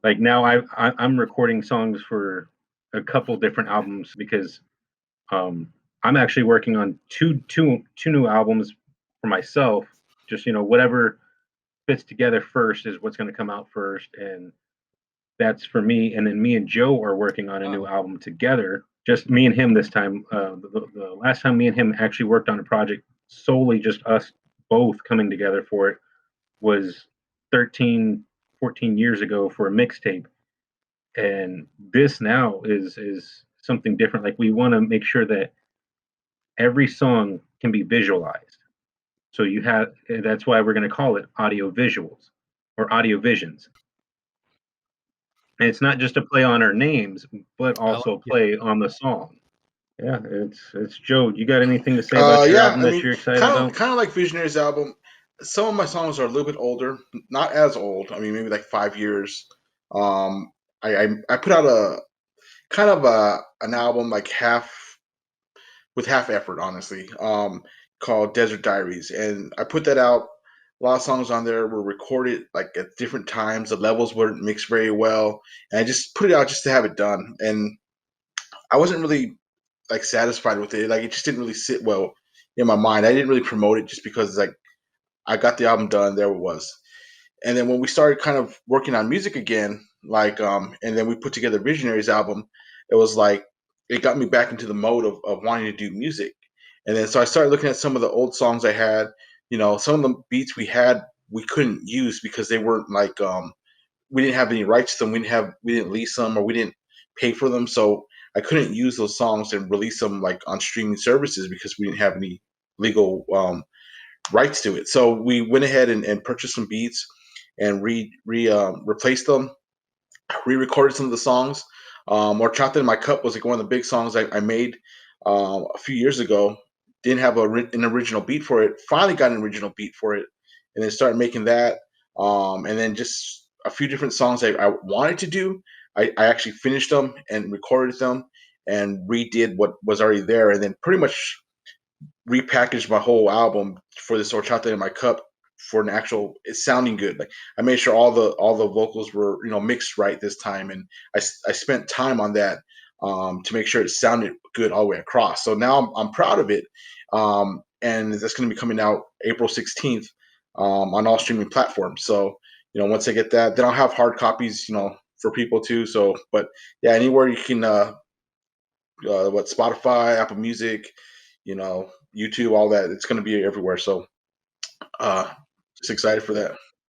like now I'm recording songs for a couple different albums because I'm actually working on two new albums for myself. Just whatever fits together first is what's going to come out first, and that's for me. And then me and Joe are working on a new album together. Just me and him this time. The last time me and him actually worked on a project solely just us both coming together for it was 13, 14 years ago for a mixtape. And this now is something different. Like we want to make sure that every song can be visualized. So that's why we're going to call it audio visuals or audio visions. And it's not just a play on our names, but also play on the song. Yeah, it's Joe. You got anything to say about your Yeah, album I that mean, you're excited kind of about? kind of like Visionary's album. Some of my songs are a little bit older, not as old. I mean, maybe like 5 years. Um, I put out a kind of an album like half with half effort, honestly, called Desert Diaries, and I put that out. A lot of songs on there were recorded like at different times. The levels weren't mixed very well, and I just put it out just to have it done. And I wasn't really like satisfied with it. Like it just didn't really sit well in my mind. I didn't really promote it just because like I got the album done, there it was. And then when we started kind of working on music again, like and then we put together Visionaries album, it was like it got me back into the mode of wanting to do music. And then so I started looking at some of the old songs I had. You know, some of the beats we had we couldn't use because they weren't like we didn't have any rights to them. We didn't lease them or we didn't pay for them. So I couldn't use those songs and release them like on streaming services because we didn't have any legal rights to it. So we went ahead and purchased some beats and replaced them, re-recorded some of the songs. Or Chopped in My Cup was like one of the big songs I made a few years ago. Didn't have an original beat for it. Finally got an original beat for it, and then started making that. And then just a few different songs I wanted to do. I actually finished them and recorded them and redid what was already there, and then pretty much repackaged my whole album for this Horchata in My Cup for an actual it's sounding good. Like I made sure all the vocals were mixed right this time, and I spent time on that to make sure it sounded good all the way across. So now I'm proud of it, and that's going to be coming out April 16th on all streaming platforms. So once I get that, then I'll have hard copies for people too. So but yeah, anywhere you can what Spotify, Apple Music, YouTube, all that. It's going to be everywhere. So, uh, just excited for that.